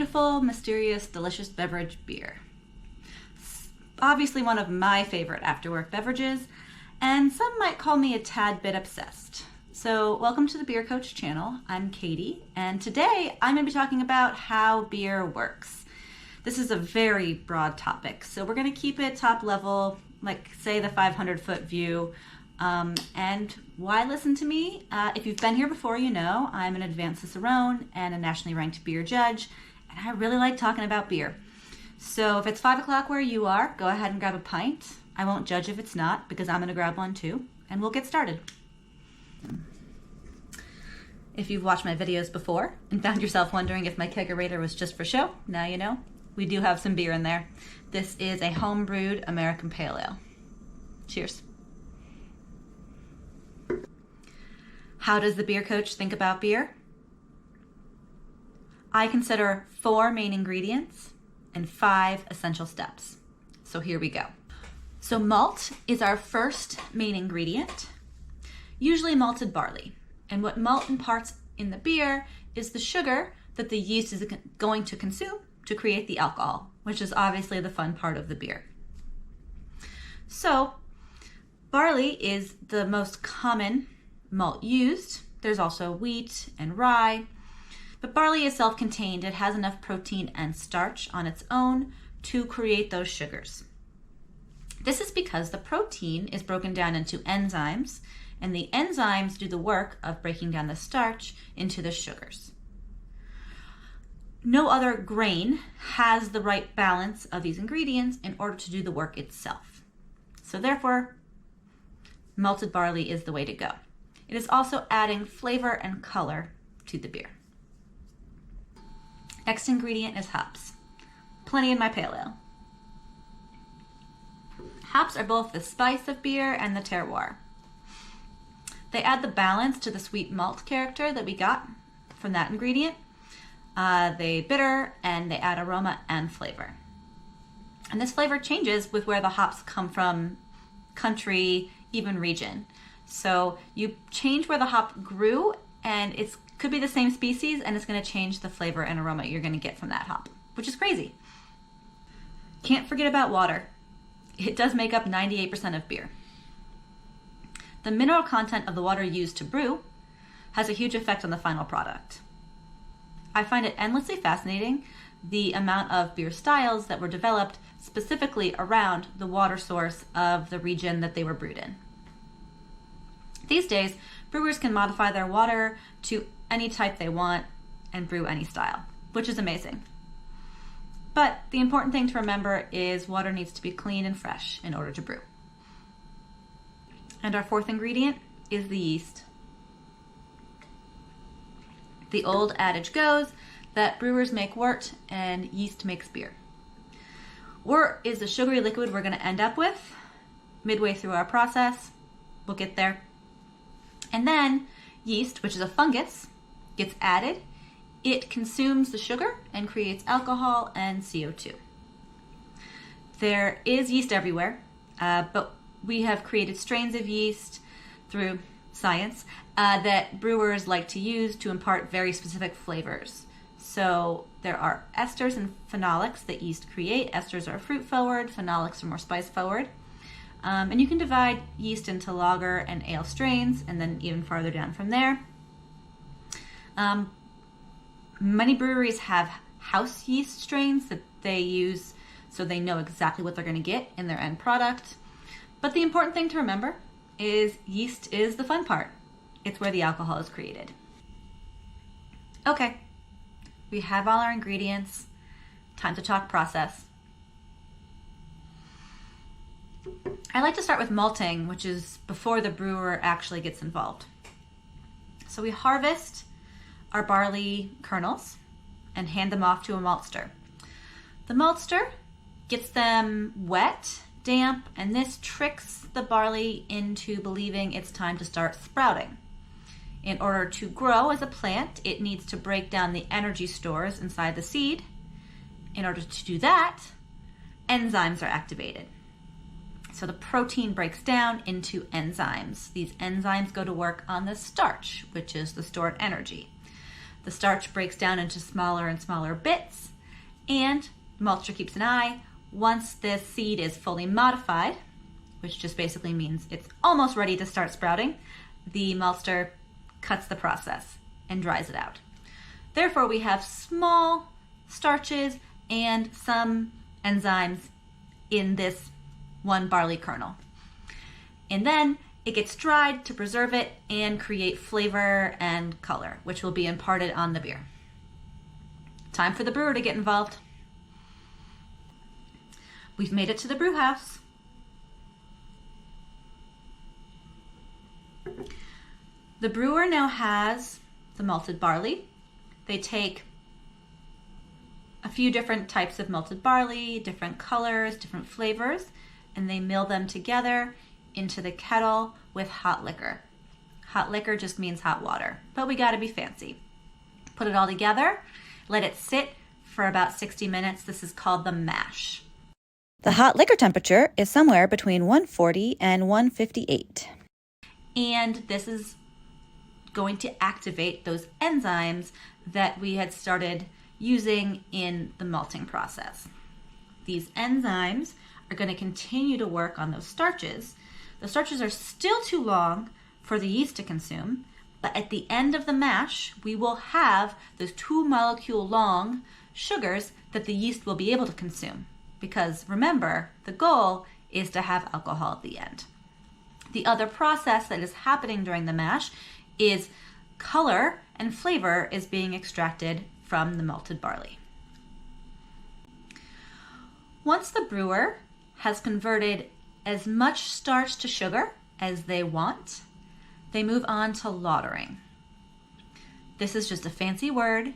beautiful, mysterious, delicious beverage, beer. Obviously one of my favorite after-work beverages, and some might call me a tad bit obsessed. So welcome to the Beer Coach channel. I'm Katie, and today I'm going to be talking about how beer works. This is a very broad topic, so we're going to keep it top level, like say the 500-foot view. And why listen to me? If you've been here before, you know I'm an Advanced Cicerone and a nationally ranked beer judge, and I really like talking about beer. So if it's 5 o'clock where you are, go ahead and grab a pint. I won't judge if it's not, because I'm going to grab one too, and we'll get started. If you've watched my videos before and found yourself wondering if my kegerator was just for show, now you know. We do have some beer in there. This is a home-brewed American Pale Ale. Cheers. How does the Beer Coach think about beer? I consider 4 main ingredients and 5 essential steps. So here we go. So malt is our first main ingredient, usually malted barley. And what malt imparts in the beer is the sugar that the yeast is going to consume to create the alcohol, which is obviously the fun part of the beer. So barley is the most common malt used. There's also wheat and rye, but barley is self-contained. It has enough protein and starch on its own to create those sugars. This is because the protein is broken down into enzymes, and the enzymes do the work of breaking down the starch into the sugars. No other grain has the right balance of these ingredients in order to do the work itself. So therefore, malted barley is the way to go. It is also adding flavor and color to the beer. Next ingredient is hops. Plenty in my pale ale. Hops are both the spice of beer and the terroir. They add the balance to the sweet malt character that we got from that ingredient. They bitter and they add aroma and flavor. And this flavor changes with where the hops come from, country, even region. So you change where the hop grew, and it could be the same species, and it's going to change the flavor and aroma you're going to get from that hop, which is crazy. Can't forget about water. It does make up 98% of beer. The mineral content of the water used to brew has a huge effect on the final product. I find it endlessly fascinating the amount of beer styles that were developed specifically around the water source of the region that they were brewed in. These days, brewers can modify their water to any type they want and brew any style, which is amazing. But the important thing to remember is water needs to be clean and fresh in order to brew. And our 4th ingredient is the yeast. The old adage goes that brewers make wort and yeast makes beer. Wort is the sugary liquid we're going to end up with midway through our process. We'll get there. And then yeast, which is a fungus, gets added. It consumes the sugar and creates alcohol and CO2. There is yeast everywhere, but we have created strains of yeast through science that brewers like to use to impart very specific flavors. So there are esters and phenolics that yeast create. Esters are fruit forward, phenolics are more spice forward. And you can divide yeast into lager and ale strains, and then even farther down from there. Many breweries have house yeast strains that they use so they know exactly what they're going to get in their end product. But the important thing to remember is yeast is the fun part. It's where the alcohol is created. Okay, we have all our ingredients. Time to talk process. I like to start with malting, which is before the brewer actually gets involved. So we harvest our barley kernels and hand them off to a maltster. The maltster gets them wet, damp, and this tricks the barley into believing it's time to start sprouting. In order to grow as a plant, it needs to break down the energy stores inside the seed. In order to do that, enzymes are activated. So the protein breaks down into enzymes. These enzymes go to work on the starch, which is the stored energy. The starch breaks down into smaller and smaller bits, And the maltster keeps an eye. Once this seed is fully modified, which just basically means it's almost ready to start sprouting, the maltster cuts the process and dries it out. Therefore, we have small starches and some enzymes in this one barley kernel. And then it gets dried to preserve it and create flavor and color, which will be imparted on the beer. Time for the brewer to get involved. We've made it to the brew house. The brewer now has the malted barley. They take a few different types of malted barley, different colors, different flavors, and they mill them together into the kettle with hot liquor. Hot liquor just means hot water, but we gotta be fancy. Put it all together, let it sit for about 60 minutes. This is called the mash. The hot liquor temperature is somewhere between 140 and 158. And this is going to activate those enzymes that we had started using in the malting process. These enzymes are going to continue to work on those starches. The starches are still too long for the yeast to consume, but at the end of the mash, we will have those 2-molecule long sugars that the yeast will be able to consume. Because remember, the goal is to have alcohol at the end. The other process that is happening during the mash is color and flavor is being extracted from the malted barley. Once the brewer has converted as much starch to sugar as they want, they move on to lautering. This is just a fancy word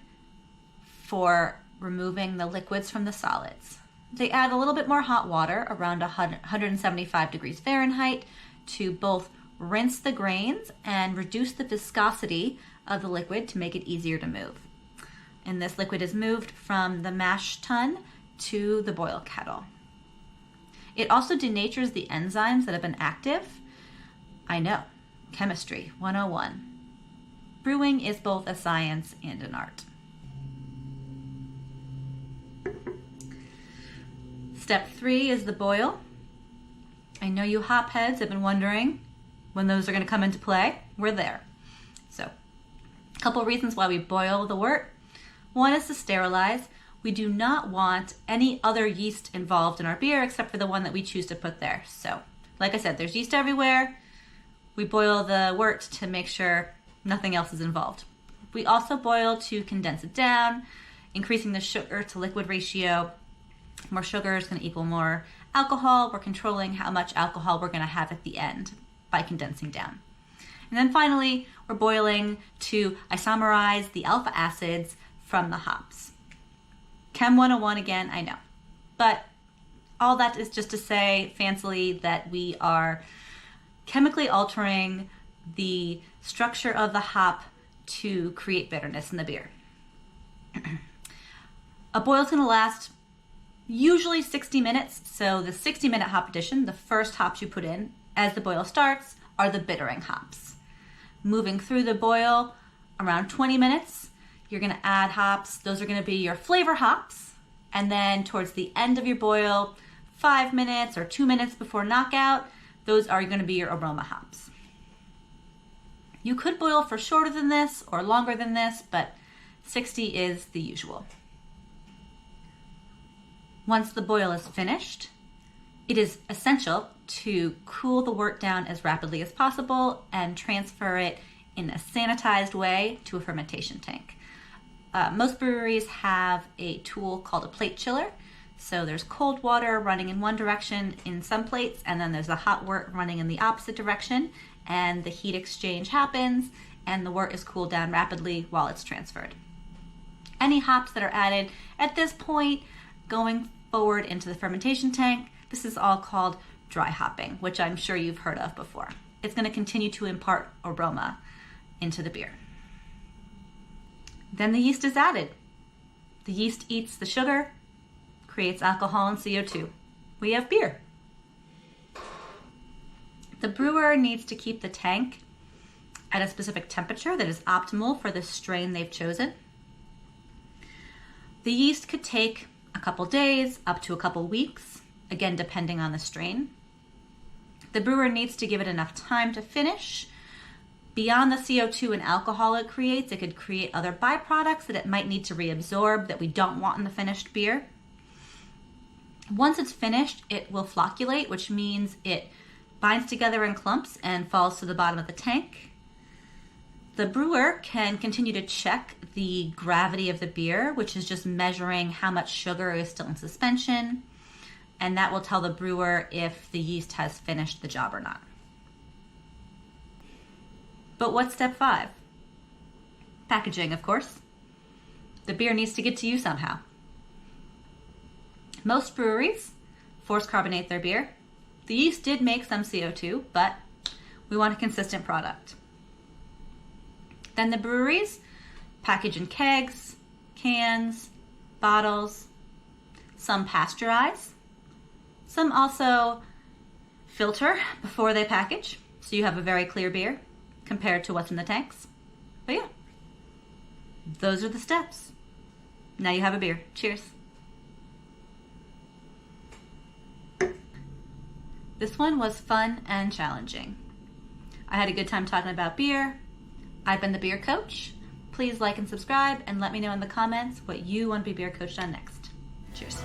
for removing the liquids from the solids. They add a little bit more hot water, around 175 degrees Fahrenheit, to both rinse the grains and reduce the viscosity of the liquid to make it easier to move. And this liquid is moved from the mash tun to the boil kettle. It also denatures the enzymes that have been active. I know, chemistry 101. Brewing is both a science and an art. Step 3 is the boil. I know you hopheads have been wondering when those are going to come into play. We're there. So, a couple reasons why we boil the wort. One is to sterilize. We do not want any other yeast involved in our beer except for the one that we choose to put there. So, like I said, there's yeast everywhere. We boil the wort to make sure nothing else is involved. We also boil to condense it down, increasing the sugar to liquid ratio. More sugar is going to equal more alcohol. We're controlling how much alcohol we're going to have at the end by condensing down. And then finally, we're boiling to isomerize the alpha acids from the hops. Chem 101 again, I know. But all that is just to say fancily that we are chemically altering the structure of the hop to create bitterness in the beer. A boil's going to last usually 60 minutes. So the 60-minute hop addition, the first hops you put in as the boil starts, are the bittering hops. Moving through the boil around 20 minutes, you're going to add hops. Those are going to be your flavor hops. And then towards the end of your boil, 5 minutes or 2 minutes before knockout, those are going to be your aroma hops. You could boil for shorter than this or longer than this, but 60 is the usual. Once the boil is finished, it is essential to cool the wort down as rapidly as possible and transfer it in a sanitized way to a fermentation tank. Most breweries have a tool called a plate chiller. So there's cold water running in one direction in some plates, and then there's a hot wort running in the opposite direction, and the heat exchange happens, and the wort is cooled down rapidly while it's transferred. Any hops that are added at this point going forward into the fermentation tank, this is all called dry hopping, which I'm sure you've heard of before. It's going to continue to impart aroma into the beer. Then the yeast is added. The yeast eats the sugar, creates alcohol and CO2. We have beer. The brewer needs to keep the tank at a specific temperature that is optimal for the strain they've chosen. The yeast could take a couple days, up to a couple weeks, again, depending on the strain. The brewer needs to give it enough time to finish. Beyond the CO2 and alcohol it creates, it could create other byproducts that it might need to reabsorb that we don't want in the finished beer. Once it's finished, it will flocculate, which means it binds together in clumps and falls to the bottom of the tank. The brewer can continue to check the gravity of the beer, which is just measuring how much sugar is still in suspension, and that will tell the brewer if the yeast has finished the job or not. But what's step 5? Packaging, of course. The beer needs to get to you somehow. Most breweries force carbonate their beer. The yeast did make some CO2, but we want a consistent product. Then the breweries package in kegs, cans, bottles. Some pasteurize. Some also filter before they package, so you have a very clear beer compared to what's in the tanks. But yeah, those are the steps. Now you have a beer. Cheers. This one was fun and challenging. I had a good time talking about beer. I've been the Beer Coach. Please like and subscribe and let me know in the comments what you want to be beer coached on next. Cheers.